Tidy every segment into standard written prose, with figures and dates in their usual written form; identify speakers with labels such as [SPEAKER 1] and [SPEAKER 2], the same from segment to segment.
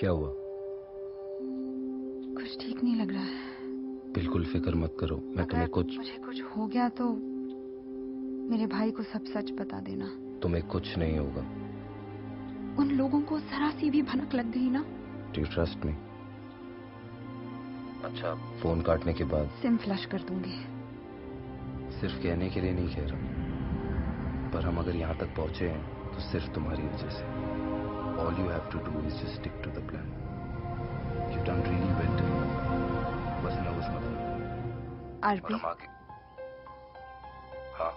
[SPEAKER 1] क्या हुआ?
[SPEAKER 2] कुछ ठीक नहीं लग रहा है।
[SPEAKER 1] बिल्कुल फिक्र मत करो, मैं तुम्हें
[SPEAKER 2] मुझे कुछ हो गया तो मेरे भाई को सब सच बता देना।
[SPEAKER 1] तुम्हें कुछ नहीं होगा।
[SPEAKER 2] उन लोगों को जरा सी भी भनक लग गई ना।
[SPEAKER 1] Do you trust me? अच्छा, फोन काटने के बाद
[SPEAKER 2] सिम फ्लश कर दूंगी।
[SPEAKER 1] सिर्फ कहने के लिए नहीं कह रहा, पर हम अगर यहाँ तक पहुंचे हैं तो सिर्फ तुम्हारी वजह से। All you have to do is just stick to the plan. You've done really well today. बस नर्वस मत हो।
[SPEAKER 2] आरपी,
[SPEAKER 1] और हम आगे। हाँ।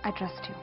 [SPEAKER 2] I trust you.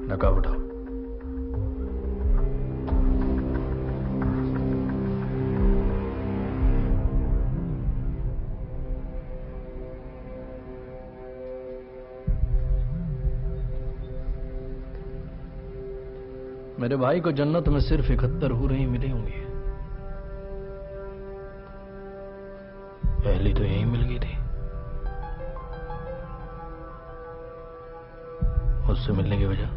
[SPEAKER 1] नकाब उठाओ।
[SPEAKER 3] मेरे भाई को जन्नत में सिर्फ 71 हूरें ही मिली होंगी। पहली तो यही मिल गई थी। उससे मिलने की वजह?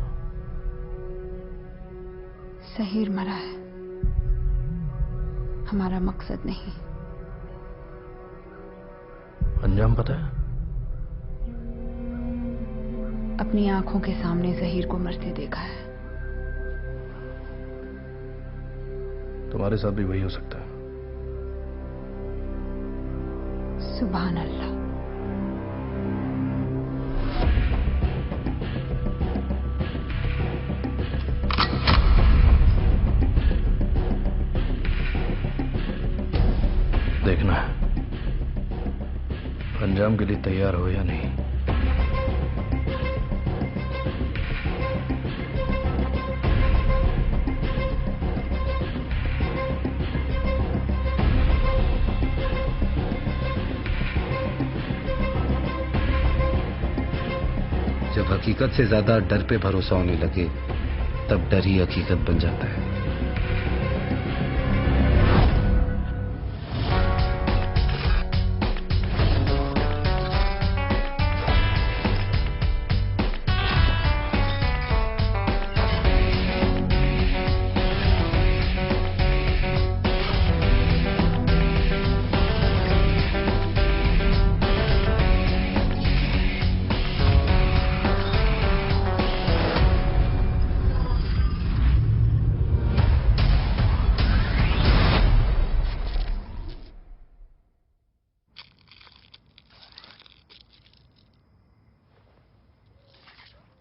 [SPEAKER 2] सहीर मरा है, हमारा मकसद नहीं।
[SPEAKER 3] अंजाम पता है?
[SPEAKER 2] अपनी आंखों के सामने जहीर को मरते देखा है।
[SPEAKER 3] तुम्हारे साथ भी वही हो सकता है।
[SPEAKER 2] सुभान अल्लाह।
[SPEAKER 3] देखना है अंजाम के लिए तैयार हो या नहीं।
[SPEAKER 1] जब हकीकत से ज्यादा डर पे भरोसा होने लगे तब डर ही हकीकत बन जाता है।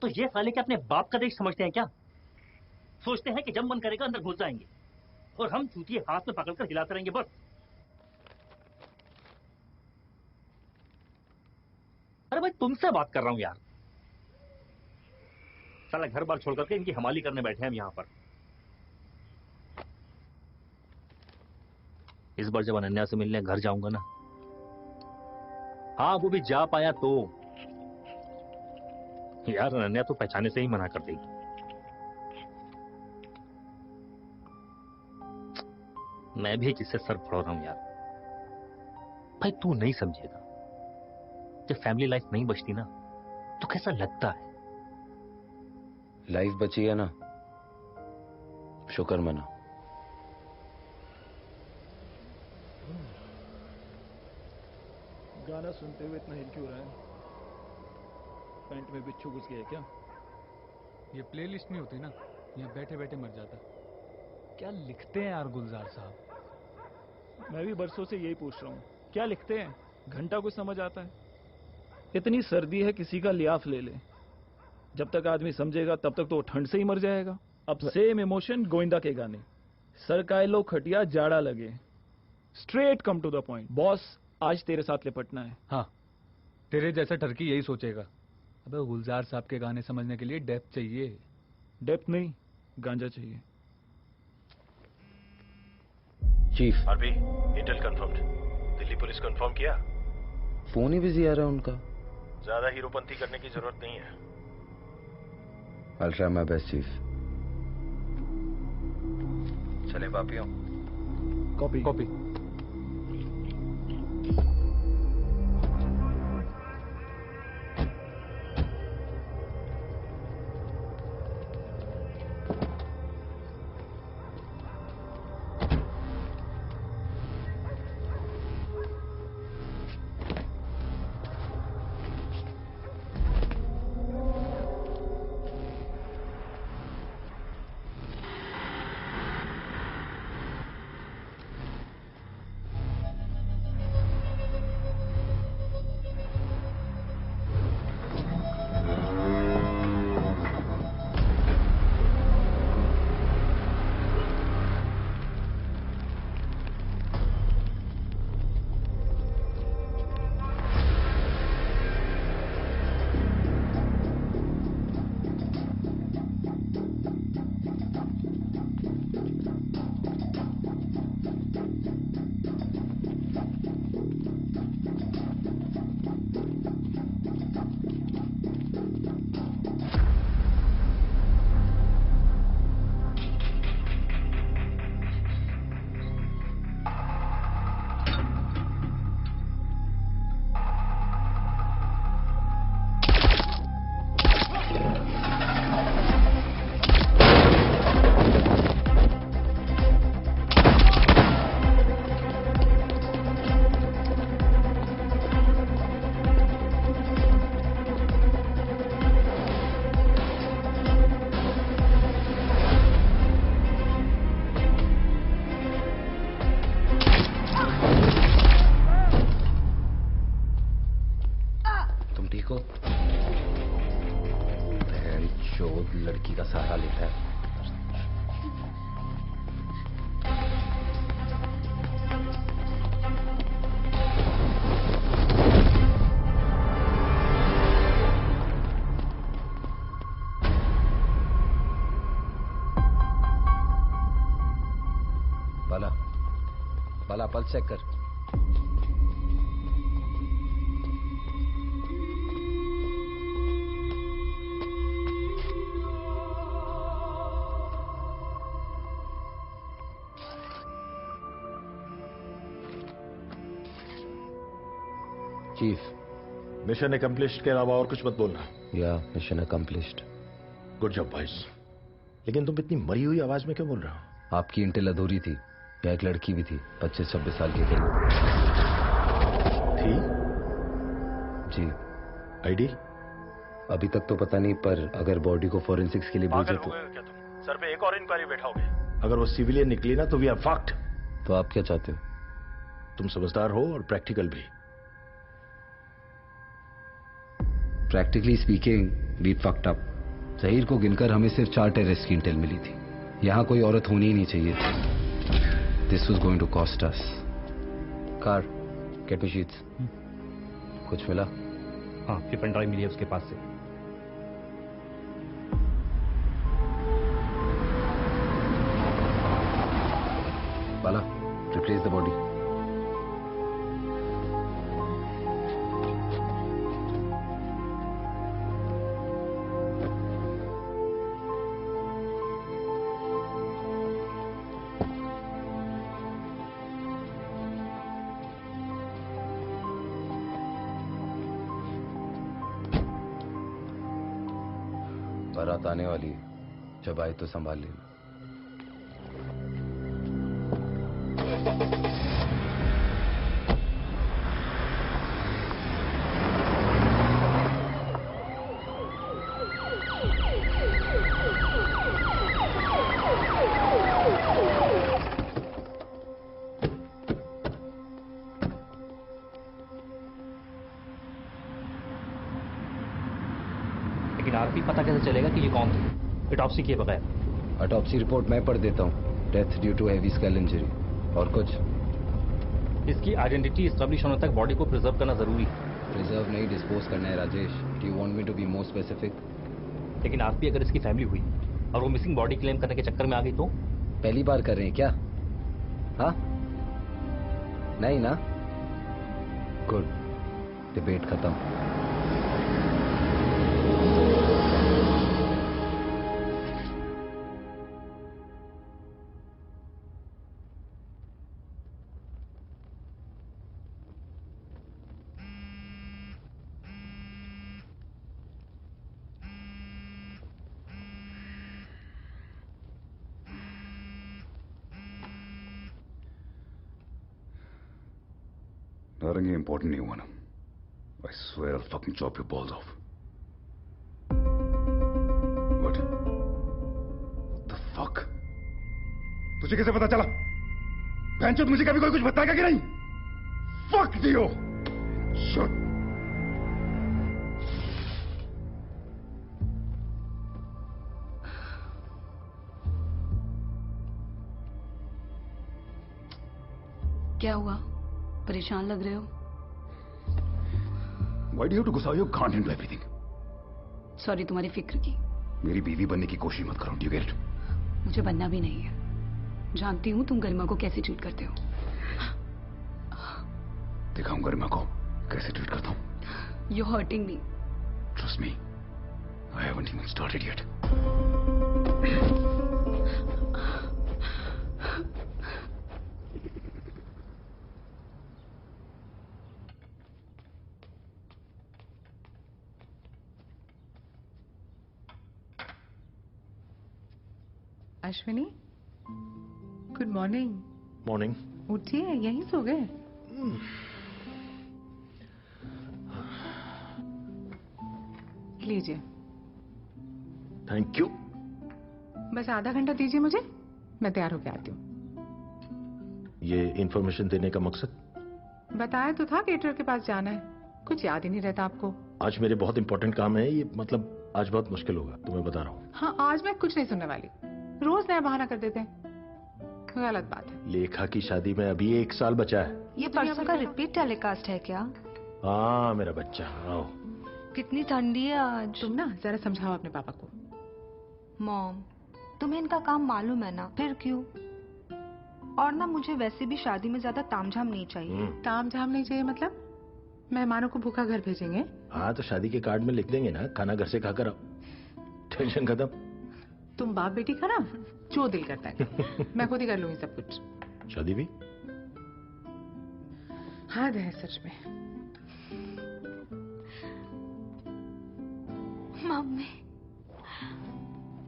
[SPEAKER 4] तो ये साले के अपने बाप का देश समझते हैं क्या? सोचते हैं कि जब मन करेगा अंदर घुस जाएंगे और हम चूतिए हाथ में पकड़कर हिलाते रहेंगे बस। अरे भाई तुमसे बात कर रहा हूं यार। साला घर बार छोड़ करके इनकी हमाली करने बैठे हैं हम यहां पर। इस बार जब अनन्या से मिलने घर जाऊंगा ना, हाँ वो भी जा पाया तो यार, अनन्या तो पहचाने से ही मना कर देगी। मैं भी किससे सर फोड़ रहा हूं यार। भाई तू नहीं समझेगा, जब फैमिली लाइफ नहीं बचती ना तो कैसा लगता है।
[SPEAKER 1] लाइफ बची है ना, शुक्र मना।
[SPEAKER 5] गाना सुनते हुए इतना हिल क्यों रहा है? पैंट में बिच्छू घुस गया क्या?
[SPEAKER 6] ये प्लेलिस्ट नहीं होती ना, यहाँ बैठे बैठे मर जाता। क्या लिखते हैं यार गुलजार साहब?
[SPEAKER 5] मैं भी बरसों से यही पूछ रहा हूँ, क्या लिखते हैं? घंटा कुछ समझ आता है? इतनी सर्दी है, किसी का लियाफ ले ले। जब तक आदमी समझेगा तब तक तो वो ठंड से ही मर जाएगा। अब सेम इमोशन गोविंदा के गाने, सरकाए लो खटिया जाड़ा लगे, straight come to the point. Boss आज तेरे साथ लिपटना है।
[SPEAKER 6] हाँ, तेरे जैसा टर्की यही सोचेगा। अबे गुलजार साहब के गाने समझने के लिए डेप्थ चाहिए।
[SPEAKER 5] डेप्थ नहीं, गांजा चाहिए।
[SPEAKER 1] Chief
[SPEAKER 3] RB, intel confirmed. Delhi police को इन्फॉर्म किया?
[SPEAKER 1] फोन ही बिजी आ रहा है उनका।
[SPEAKER 3] ज्यादा हीरोपंती करने की जरूरत नहीं है।
[SPEAKER 1] I'll try my best, chief. चले पापियों।
[SPEAKER 5] Copy
[SPEAKER 6] copy.
[SPEAKER 1] लड़की का सहारा लेता है। बाला पल्स चेक कर। चीफ,
[SPEAKER 7] मिशन अकम्प्लिश्ड के अलावा और कुछ मत बोलना।
[SPEAKER 1] या mission accomplished.
[SPEAKER 7] Good job boys. लेकिन तुम इतनी मरी हुई आवाज में क्यों बोल रहे हो?
[SPEAKER 1] आपकी इंटेल अधूरी थी। या एक लड़की भी थी 25-26 साल की करीब।
[SPEAKER 7] थी?
[SPEAKER 1] जी।
[SPEAKER 7] आईडी?
[SPEAKER 1] अभी तक तो पता नहीं, पर अगर बॉडी को फॉरेंसिक्स के लिए भेजे तो।
[SPEAKER 3] क्या तुम? सर पे एक और इंक्वायरी बैठाओगे?
[SPEAKER 7] अगर वो सिविलियन निकली ना तो वी आर फक्ड।
[SPEAKER 1] तो आप क्या चाहते हो?
[SPEAKER 7] तुम समझदार हो और प्रैक्टिकल भी।
[SPEAKER 1] Practically speaking we fucked up. Zaheer को गिनकर हमें सिर्फ 4 टेररिस्ट की इंटेल मिली थी। यहां कोई औरत होनी ही नहीं चाहिए थी। This was going to cost us. Car, get me sheets. कुछ मिला?
[SPEAKER 4] हाँ, ये पेन ड्राइव मिली है उसके पास से।
[SPEAKER 1] बाला, रिप्लेस द बॉडी। बारात आने वाली है, जब आए तो संभाल लेना।
[SPEAKER 4] लेकिन आरपी पता कैसे चलेगा कि ये कौन थे ऑटोप्सी किए बगैर?
[SPEAKER 1] ऑटोप्सी रिपोर्ट मैं पढ़ देता हूँ। Death due to heavy skull injury. और कुछ?
[SPEAKER 4] इसकी आइडेंटिटी एस्टेब्लिश होने तक बॉडी को प्रिजर्व करना जरूरी है।
[SPEAKER 1] प्रिजर्व नहीं, डिस्पोज करना है Rajesh. Do you want me to be more specific?
[SPEAKER 4] लेकिन आरपी अगर इसकी फैमिली हुई और वो मिसिंग बॉडी क्लेम करने के चक्कर में आ गई तो?
[SPEAKER 1] पहली बार कर रहे हैं क्या? हाँ? नहीं ना? गुड, डिबेट खत्म।
[SPEAKER 8] नारंगी इंपॉर्टेंट नहीं हुआ ना। I swear I'll fucking chop your balls off. What? What the fuck? तुझे कैसे पता चला? बहनचोद, मुझे कभी कोई कुछ बताएगा कि नहीं? Fuck Dio! Shut.
[SPEAKER 9] क्या हुआ? परेशान लग रहे हो?
[SPEAKER 8] Why do you have to gussa your can't handle everything?
[SPEAKER 9] Sorry तुम्हारी फिक्र की।
[SPEAKER 8] मेरी बीवी बनने की कोशिश मत करो। Do you get it?
[SPEAKER 9] मुझे बनना भी नहीं है। जानती हूँ तुम गरिमा को कैसे ट्रीट करते हो।
[SPEAKER 8] दिखाऊं गरिमा को कैसे ट्रीट करता हूँ?
[SPEAKER 9] You're hurting me.
[SPEAKER 8] Trust me, I haven't even started yet.
[SPEAKER 10] Ashwini, good morning.
[SPEAKER 7] Morning.
[SPEAKER 10] उठिए, यहीं सो गए? लीजिए।
[SPEAKER 7] Thank you.
[SPEAKER 10] बस आधा घंटा दीजिए मुझे, मैं तैयार होके आती हूँ।
[SPEAKER 7] ये इंफॉर्मेशन देने का मकसद?
[SPEAKER 10] बताया तो था केटर के पास जाना है, कुछ याद ही नहीं रहता आपको।
[SPEAKER 7] आज मेरे बहुत इंपॉर्टेंट काम है, ये मतलब आज बहुत मुश्किल होगा, तुम्हें बता रहा हूँ।
[SPEAKER 10] हाँ, आज मैं कुछ नहीं सुनने वाली। रोज नया बहाना कर देते हैं, गलत बात है।
[SPEAKER 7] लेखा की शादी में अभी 1 साल बचा है।
[SPEAKER 2] ये परसों का रिपीट टेलीकास्ट है क्या?
[SPEAKER 7] हाँ मेरा बच्चा, आओ।
[SPEAKER 2] कितनी ठंडी है आज।
[SPEAKER 10] तुम ना जरा समझाओ अपने पापा को।
[SPEAKER 2] मॉम, तुम्हें इनका काम मालूम है ना, फिर क्यों? और ना मुझे वैसे भी शादी में ज्यादा तामझाम नहीं चाहिए।
[SPEAKER 10] तामझाम नहीं चाहिए मतलब? मेहमानों को भूखा घर भेजेंगे?
[SPEAKER 7] हाँ तो शादी के कार्ड में लिख देंगे ना, खाना घर से खाकर आओ, टेंशन खत्म।
[SPEAKER 10] तुम बाप बेटी का ना जो दिल करता है मैं खुद ही कर लूंगी सब कुछ।
[SPEAKER 7] शादी भी?
[SPEAKER 10] हाँ है सच में।
[SPEAKER 2] मम्मी।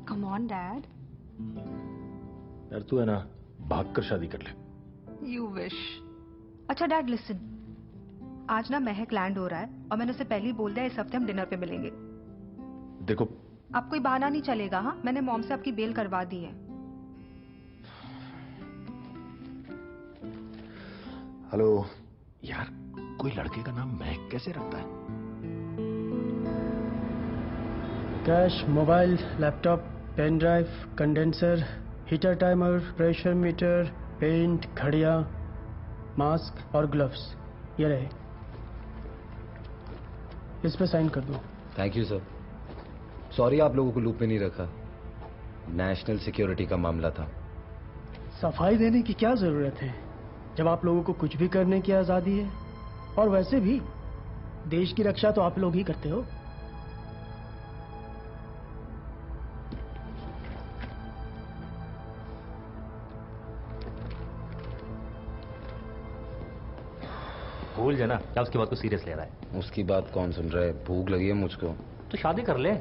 [SPEAKER 2] Come on dad.
[SPEAKER 7] यार तू है ना, भाग कर शादी कर ले।
[SPEAKER 2] You wish. अच्छा डैड लिसन, आज ना महक लैंड हो रहा है और मैंने उसे पहले ही बोल दिया इस हफ्ते हम डिनर पे मिलेंगे।
[SPEAKER 7] देखो
[SPEAKER 2] आप कोई बहाना नहीं चलेगा। हाँ, मैंने मॉम से आपकी बेल करवा दी है।
[SPEAKER 7] हेलो यार, कोई लड़के का नाम महक कैसे रखता है?
[SPEAKER 11] Cash, mobile, laptop, pen drive, condenser, heater, timer, pressure meter, paint, घड़ियां, मास्क और ग्लव्स, ये रहे। इस पे साइन कर दो।
[SPEAKER 1] Thank you sir. सॉरी आप लोगों को लूप में नहीं रखा, नेशनल सिक्योरिटी का मामला था।
[SPEAKER 11] सफाई देने की क्या जरूरत है जब आप लोगों को कुछ भी करने की आजादी है। और वैसे भी देश की रक्षा तो आप लोग ही करते हो।
[SPEAKER 4] भूल जाना, क्या उसकी बात को सीरियस ले रहा है?
[SPEAKER 1] उसकी बात कौन सुन रहा है? भूख लगी है मुझको।
[SPEAKER 4] तो शादी कर ले।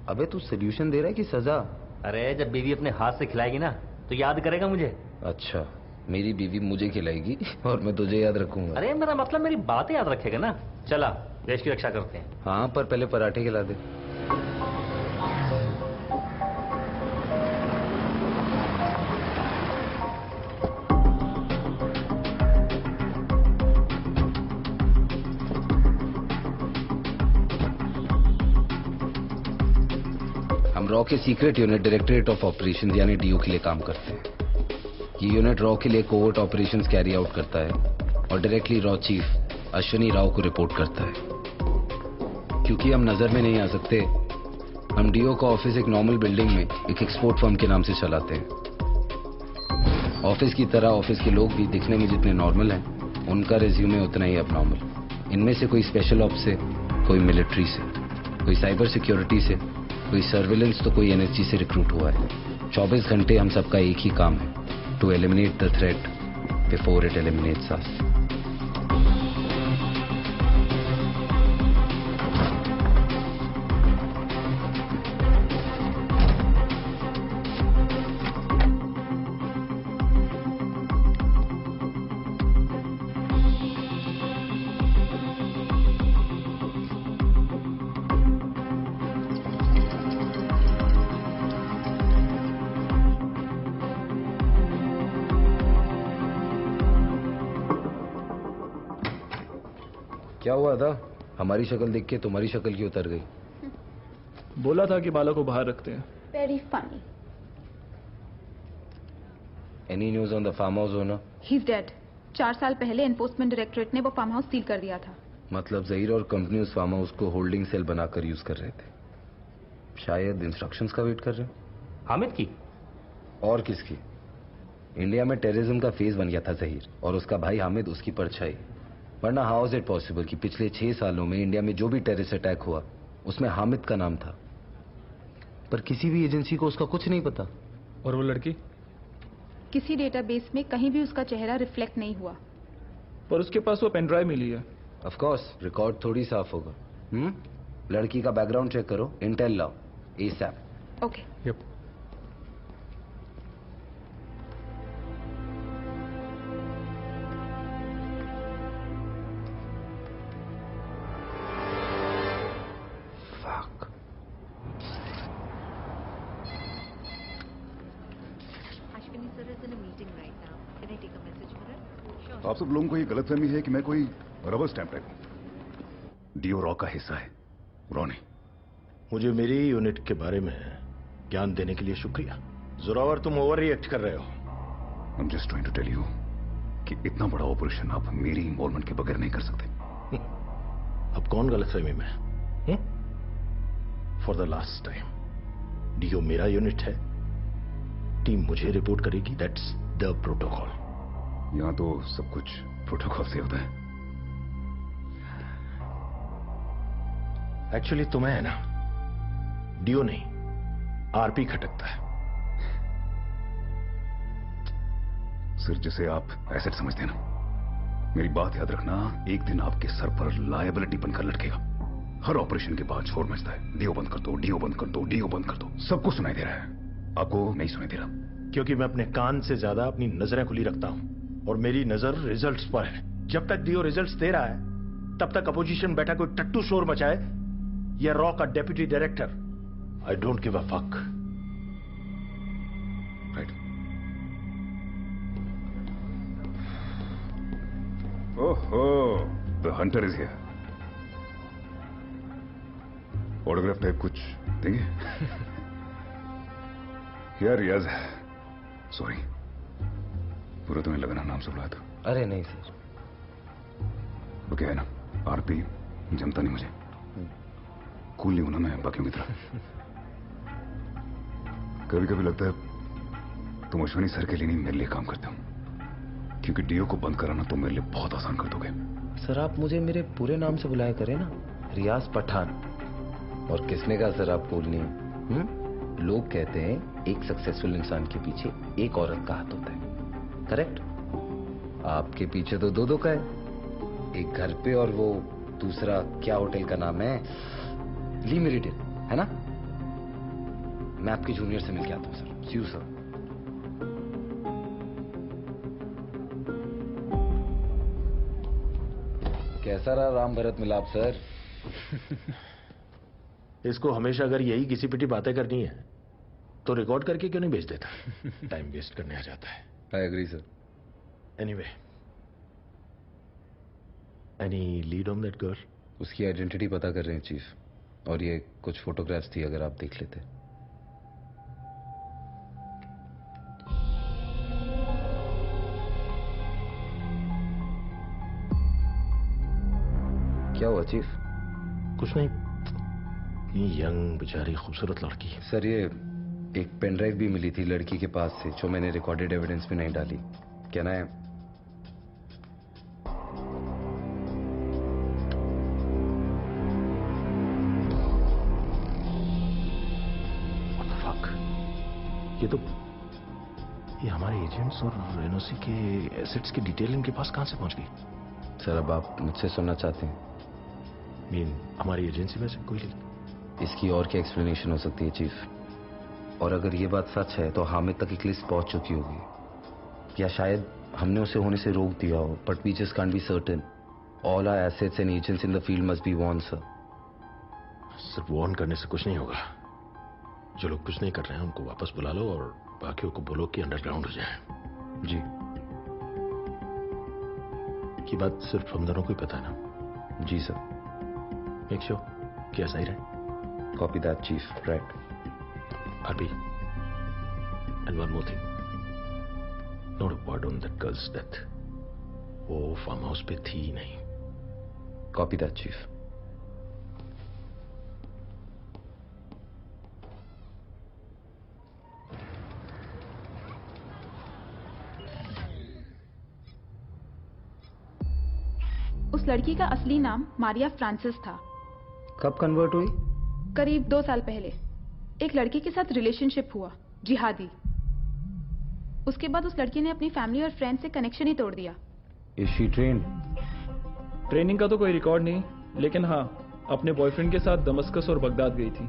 [SPEAKER 1] अबे तू सोल्यूशन दे रहा है कि सजा?
[SPEAKER 4] अरे जब बीवी अपने हाथ से खिलाएगी ना तो याद करेगा मुझे।
[SPEAKER 1] अच्छा, मेरी बीवी मुझे खिलाएगी और मैं तुझे याद रखूंगा?
[SPEAKER 4] अरे मेरा मतलब मेरी बातें याद रखेगा ना। चला देश की रक्षा करते हैं।
[SPEAKER 1] हाँ, पर पहले पराठे खिला दे। हम रॉ के secret unit directorate of operations यानी डीओ के लिए काम करते हैं। ये यूनिट रॉ के लिए कोवर्ट ऑपरेशंस कैरी आउट करता है और directly raw chief Ashwini Rao को रिपोर्ट करता है। क्योंकि हम नजर में नहीं आ सकते, हम डीओ का ऑफिस एक नॉर्मल बिल्डिंग में एक एक्सपोर्ट फर्म के नाम से चलाते हैं। ऑफिस की तरह ऑफिस के लोग भी दिखने में जितने नॉर्मल हैं, उनका रिज्यूमे उतना ही अबनॉर्मल। इनमें से कोई स्पेशल ऑप्स से, कोई मिलिट्री से, कोई साइबर सिक्योरिटी से, कोई सर्विलेंस, तो कोई एनएसजी से रिक्रूट हुआ है। 24 घंटे हम सबका एक ही काम है, to eliminate the threat before it eliminates us. क्या हुआ था? हमारी शक्ल देख के तुम्हारी शक्ल क्यों उतर गई?
[SPEAKER 5] बोला था कि बालक को बाहर रखते हैं।
[SPEAKER 12] Very funny.
[SPEAKER 1] Any news on the farm house owner?
[SPEAKER 12] He's dead. 4 साल पहले एनफोर्समेंट डायरेक्टरेट ने वो फार्म हाउस सील कर दिया था।
[SPEAKER 1] मतलब जहीर और कंपनी उस फार्म हाउस को होल्डिंग सेल बनाकर यूज कर रहे थे। शायद इंस्ट्रक्शंस का वेट कर रहे हो।
[SPEAKER 4] हामिद की?
[SPEAKER 1] और किसकी? इंडिया में टेररिज्म का फेज बन गया था जहीर, और उसका भाई हामिद उसकी परछाई। वरना हाउ इज इट पॉसिबल कि पिछले 6 सालों में इंडिया में जो भी टेररिस्ट अटैक हुआ उसमें हामिद का नाम था, पर किसी भी एजेंसी को उसका कुछ नहीं पता।
[SPEAKER 5] और वो लड़की?
[SPEAKER 12] किसी डेटाबेस में कहीं भी उसका चेहरा रिफ्लेक्ट नहीं हुआ।
[SPEAKER 5] पर उसके पास वो पेन ड्राइव मिली है।
[SPEAKER 1] ऑफ कोर्स, रिकॉर्ड थोड़ी साफ होगा। लड़की का बैकग्राउंड चेक करो, इंटेल लाओ एसएप।
[SPEAKER 12] ओके।
[SPEAKER 5] यप।
[SPEAKER 8] आप सब लोगों को ये गलतफहमी है कि मैं कोई रबर स्टैंप टाइप हूं। डीओ रॉ का हिस्सा है, रॉ नहीं।
[SPEAKER 7] मुझे मेरी यूनिट के बारे में ज्ञान देने के लिए शुक्रिया। जोरावर, तुम ओवर रिएक्ट कर रहे हो।
[SPEAKER 8] I'm just trying to tell you कि इतना बड़ा ऑपरेशन आप मेरी इन्वॉल्वमेंट के बगैर नहीं कर सकते।
[SPEAKER 7] अब कौन गलतफहमी में? For the last time, DO मेरा यूनिट है, टीम मुझे रिपोर्ट करेगी। That's the protocol.
[SPEAKER 8] यहां तो सब कुछ प्रोटोकॉल से होता है।
[SPEAKER 7] एक्चुअली तुम्हें है ना, डीओ नहीं आरपी खटकता है।
[SPEAKER 8] सिर्फ जिसे आप एसेट समझते हैं ना, मेरी बात याद रखना, एक दिन आपके सर पर लायबिलिटी बनकर लटकेगा। हर ऑपरेशन के बाद शोर मचता है, डीओ बंद कर दो, डीओ बंद कर दो, डीओ बंद कर दो। सबको सुनाई दे रहा है, आपको नहीं सुनाई दे रहा?
[SPEAKER 7] क्योंकि मैं अपने कान से ज्यादा अपनी नजरें खुली रखता हूं और मेरी नजर रिजल्ट्स पर है। जब तक डीओ रिजल्ट्स दे रहा है तब तक अपोजिशन बैठा कोई टट्टू शोर मचाए या रॉ का deputy director, I don't give a fuck.
[SPEAKER 8] Right. ओहो, the hunter is here. Autograph type कुछ देंगे? यार रियाज, सॉरी, पूरा तुम्हें लगना नाम से बुलाया था।
[SPEAKER 1] अरे नहीं सर।
[SPEAKER 8] वो क्या है ना, आरपी जमता नहीं मुझे, कूल नहीं हूं ना मैं बाकियों की तरह। कभी कभी लगता है तुम अश्विनी सर के लिए नहीं मेरे लिए काम करते हो, क्योंकि डीओ को बंद कराना तो मेरे लिए बहुत आसान कर दोगे।
[SPEAKER 1] सर आप मुझे मेरे पूरे नाम से बुलाया करें ना, रियाज पठान। और किसने कहा सर आप कूल नहीं? लोग कहते हैं एक सक्सेसफुल इंसान के पीछे एक औरत का हाथ होता है, करेक्ट? आपके पीछे तो दो का है, एक घर पे और वो दूसरा क्या होटल का नाम है, ली मेरिडियन, है ना? मैं आपके जूनियर से मिल के आता हूँ सर। C you sir. कैसा रहा राम भरत मिलाप सर?
[SPEAKER 7] इसको हमेशा अगर यही घिसी पिटी बातें करनी है तो रिकॉर्ड करके क्यों नहीं भेज देता? टाइम वेस्ट करने आ जाता है।
[SPEAKER 1] I agree sir.
[SPEAKER 7] Anyway, any lead on that girl?
[SPEAKER 1] उसकी आइडेंटिटी पता कर रहे हैं चीफ, और ये कुछ फोटोग्राफ्स थी, अगर आप देख लेते। क्या हुआ चीफ?
[SPEAKER 7] कुछ नहीं, यंग बेचारी खूबसूरत लड़की।
[SPEAKER 1] सर ये एक पेन ड्राइव भी मिली थी लड़की के पास से, जो मैंने रिकॉर्डेड एविडेंस में नहीं डाली। कहना है
[SPEAKER 7] ये हमारे एजेंट्स और एनओसी के एसेट्स की डिटेल इनके पास कहां से पहुंच गई?
[SPEAKER 1] सर अब आप मुझसे सुनना चाहते हैं?
[SPEAKER 7] हमारी एजेंसी में से कोई लीक?
[SPEAKER 1] इसकी और क्या एक्सप्लेनेशन हो सकती है चीफ? और अगर ये बात सच है तो हामिद तक एक लिस्ट पहुंच चुकी होगी, या शायद हमने उसे होने से रोक दिया हो, but we just can't be certain. All our assets and agents in the field must be warn sir.
[SPEAKER 7] सिर्फ वॉर्न करने से कुछ नहीं होगा। जो लोग कुछ नहीं कर रहे हैं उनको वापस बुला लो और बाकियों को बोलो कि अंडरग्राउंड हो जाए।
[SPEAKER 1] जी।
[SPEAKER 7] की बात सिर्फ हम दोनों को ही पता है ना?
[SPEAKER 1] जी सर।
[SPEAKER 7] मेक श्योर कि ऐसा ही रहे।
[SPEAKER 1] Copy that chief. Right.
[SPEAKER 7] RP, and one more thing, not a word on that girls death. वो फार्म हाउस पे थी नहीं।
[SPEAKER 1] Copy that chief.
[SPEAKER 12] उस लड़की का असली नाम मारिया फ्रांसिस था।
[SPEAKER 1] कब कन्वर्ट हुई?
[SPEAKER 12] करीब 2 साल पहले एक लड़के के साथ रिलेशनशिप हुआ, जिहादी। उसके बाद उस लड़की ने अपनी फैमिली और फ्रेंड से कनेक्शन ही तोड़ दिया।
[SPEAKER 1] Is she trained?
[SPEAKER 5] ट्रेनिंग का तो कोई रिकॉर्ड नहीं, लेकिन हाँ, अपने बॉयफ्रेंड के साथ दमस्कस और बगदाद गई थी।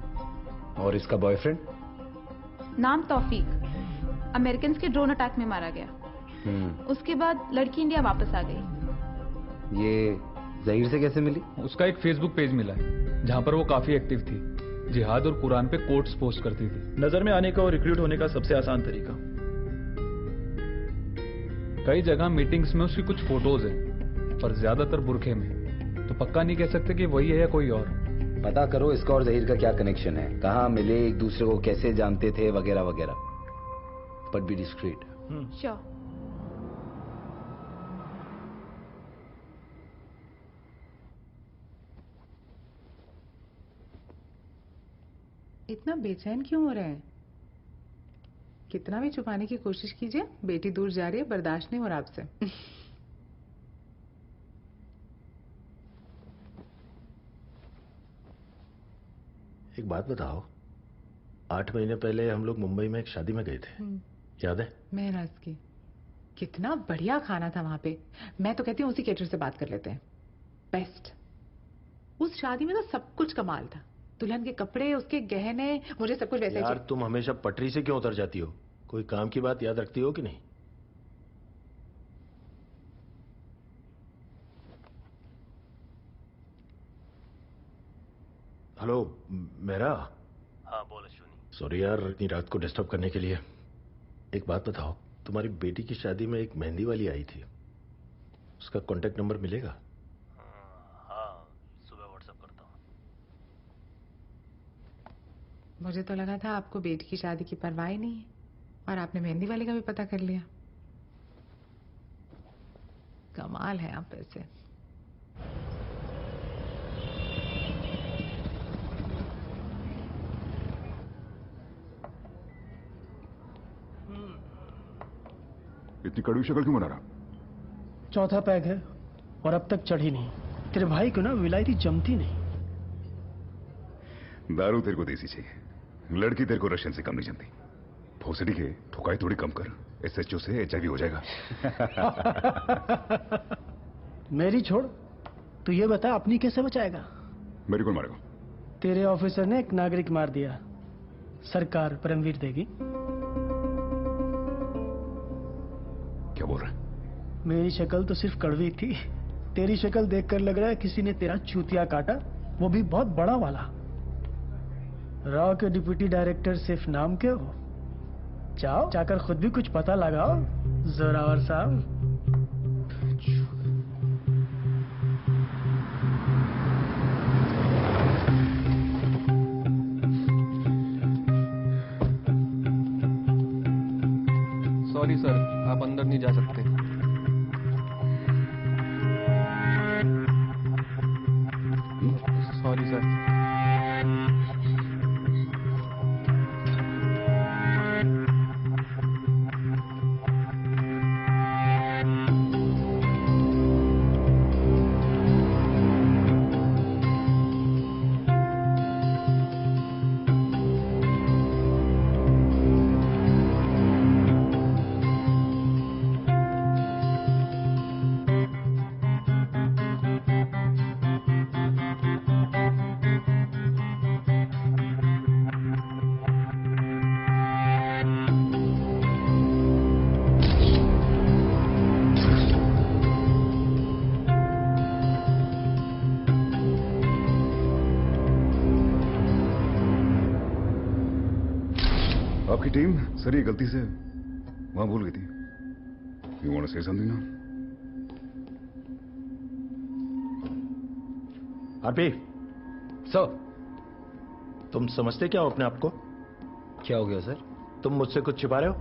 [SPEAKER 1] और इसका बॉयफ्रेंड?
[SPEAKER 12] नाम तौफीक, अमेरिकन के ड्रोन अटैक में मारा गया। उसके बाद लड़की इंडिया वापस आ गई।
[SPEAKER 1] ये जहीर से कैसे मिली?
[SPEAKER 6] उसका एक फेसबुक पेज मिला है जहां पर वो काफी एक्टिव थी। जिहाद और कुरान पे कोट्स पोस्ट करती थी।
[SPEAKER 5] नजर में आने का और रिक्रूट होने का सबसे आसान तरीका।
[SPEAKER 6] कई जगह मीटिंग्स में उसकी कुछ फोटोज हैं, पर ज्यादातर बुरखे में, तो पक्का नहीं कह सकते कि वही है या कोई और।
[SPEAKER 1] पता करो इसका और जहीर का क्या कनेक्शन है, कहाँ मिले, एक दूसरे को कैसे जानते थे, वगैरह वगैरह। But be discreet.
[SPEAKER 12] श्योर।
[SPEAKER 10] इतना बेचैन क्यों हो रहे हैं? कितना भी छुपाने की कोशिश कीजिए, बेटी दूर जा रही है, बर्दाश्त नहीं हो रहा आपसे।
[SPEAKER 7] एक बात बताओ, 8 महीने पहले हम लोग मुंबई में एक शादी में गए थे, याद है?
[SPEAKER 10] मेहनत की। कितना बढ़िया खाना था वहां पे। मैं तो कहती हूँ उसी केटर से बात कर लेते हैं। बेस्ट। उस शादी में तो सब कुछ कमाल था। दुल्हन के कपड़े, उसके गहने, मुझे सब कुछ वैसे
[SPEAKER 7] यार तुम हमेशा पटरी से क्यों उतर जाती हो? कोई काम की बात याद रखती हो कि नहीं? हेलो मेरा।
[SPEAKER 3] हाँ बोल अश्विनी।
[SPEAKER 7] सॉरी यार इतनी रात को डिस्टर्ब करने के लिए। एक बात बताओ, तुम्हारी बेटी की शादी में एक मेहंदी वाली आई थी, उसका कांटेक्ट नंबर मिलेगा?
[SPEAKER 3] हाँ सुबह व्हाट्सएप करता हूँ।
[SPEAKER 10] मुझे तो लगा था आपको बेटी की शादी की परवाह ही नहीं है और आपने मेहंदी वाले का भी पता कर लिया। कमाल है आप वैसे।
[SPEAKER 8] इतनी कड़वी शक्ल क्यों बना रहा?
[SPEAKER 11] चौथा पैग है और अब तक चढ़ी नहीं। तेरे भाई को ना विलायती जमती नहीं।
[SPEAKER 8] दारू तेरे को देसी चाहिए, लड़की तेरे को रशियन से कम नहीं जमती। भोसड़ी के ठुकाई थोड़ी कम कर, SHO से HIV हो जाएगा।
[SPEAKER 11] मेरी छोड़, तू ये बता अपनी कैसे बचाएगा?
[SPEAKER 8] मेरी कौन मारेगा?
[SPEAKER 11] तेरे ऑफिसर ने एक नागरिक मार दिया, सरकार परमवीर देगी।
[SPEAKER 8] क्या बोल रहा है?
[SPEAKER 11] मेरी शक्ल तो सिर्फ कड़वी थी, तेरी शक्ल देखकर लग रहा है किसी ने तेरा चूतिया काटा, वो भी बहुत बड़ा वाला। रॉ के डिप्टी डायरेक्टर सिर्फ नाम के हो। जाओ जाकर खुद भी कुछ पता लगाओ जोरावर साहब।
[SPEAKER 13] सॉरी सर, आप अंदर नहीं जा सकते। Sorry sir.
[SPEAKER 8] आपकी टीम सर ये गलती से वहां भूल गई थी। You want to say something now?
[SPEAKER 7] RP sir, तुम समझते क्या हो अपने आप को?
[SPEAKER 1] क्या हो गया सर?
[SPEAKER 7] तुम मुझसे कुछ छिपा रहे हो?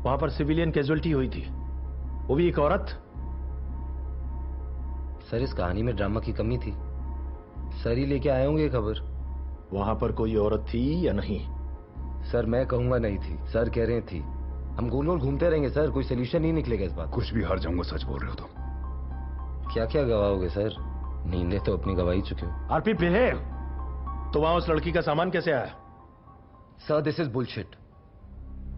[SPEAKER 7] वहां पर सिविलियन कैजुअल्टी हुई थी, वो भी एक औरत।
[SPEAKER 1] सर इस कहानी में ड्रामा की कमी थी। सर ही लेके आए होंगे खबर।
[SPEAKER 7] वहां पर कोई औरत थी या नहीं?
[SPEAKER 1] सर मैं कहूंगा नहीं थी, सर कह रहे थी। हम गोल गोल घूमते रहेंगे सर, कोई सोल्यूशन नहीं निकलेगा इस बात।
[SPEAKER 8] कुछ भी हार जाऊंगा सच बोल रहे हो तो।
[SPEAKER 1] क्या क्या गवाओगे सर? नींदें तो अपनी गवाही चुके हो।
[SPEAKER 7] RP behave. तो वहां उस लड़की का सामान कैसे आया?
[SPEAKER 1] Sir this is bullshit.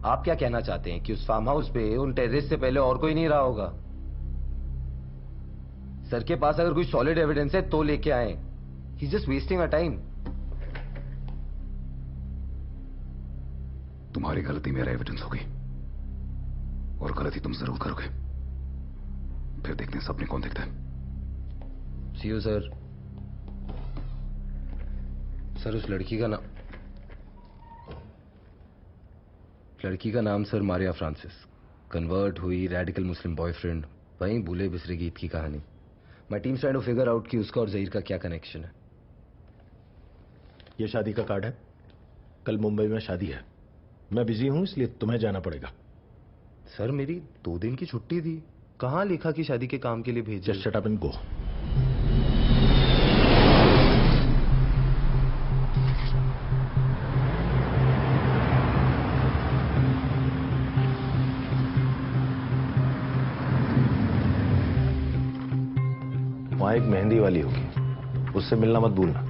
[SPEAKER 1] आप क्या कहना चाहते हैं कि उस फार्म हाउस पे उन टेररिस्ट से पहले और कोई नहीं रहा होगा? सर के पास अगर कोई सॉलिड एविडेंस है तो लेके आए। ही जस्ट वेस्टिंग अ टाइम।
[SPEAKER 8] तुम्हारी गलती मेरा एविडेंस होगी और गलती तुम जरूर करोगे। फिर देखते हैं सपने कौन देखता है।
[SPEAKER 1] सी यू सर। सर उस लड़की का नाम सर मारिया फ्रांसिस। कन्वर्ट हुई, रेडिकल मुस्लिम बॉयफ्रेंड, वहीं भूले बिसरे गीत की कहानी। My team trying to figure out कि उसका और जहीर का क्या कनेक्शन है।
[SPEAKER 7] ये शादी का कार्ड है। कल मुंबई में शादी है, मैं बिजी हूं इसलिए तुम्हें जाना पड़ेगा।
[SPEAKER 1] सर मेरी 2 दिन की छुट्टी थी, कहां लिखा कि शादी के काम के लिए भेजा?
[SPEAKER 7] Just shut up and go. वहां एक मेहंदी वाली होगी, उससे मिलना मत भूलना।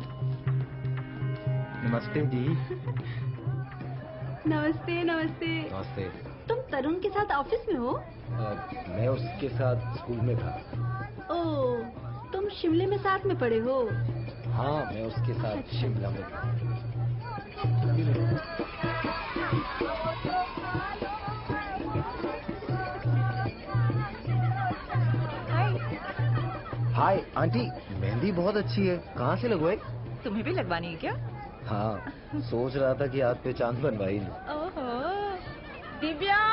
[SPEAKER 14] नमस्ते जी।
[SPEAKER 15] नमस्ते नमस्ते।
[SPEAKER 1] नमस्ते।
[SPEAKER 15] तुम तरुण के साथ ऑफिस में हो?
[SPEAKER 1] मैं उसके साथ स्कूल में था।
[SPEAKER 15] ओह, तुम शिमले में साथ में पढ़े हो?
[SPEAKER 1] हाँ, मैं उसके साथ शिमला में। हाय आंटी, मेहंदी बहुत अच्छी है, कहाँ से लगवाई?
[SPEAKER 14] तुम्हें भी लगवानी है क्या?
[SPEAKER 1] हाँ, सोच रहा था कि हाथ पे चांद बनवा ही लूं।
[SPEAKER 14] ओहो, दिव्या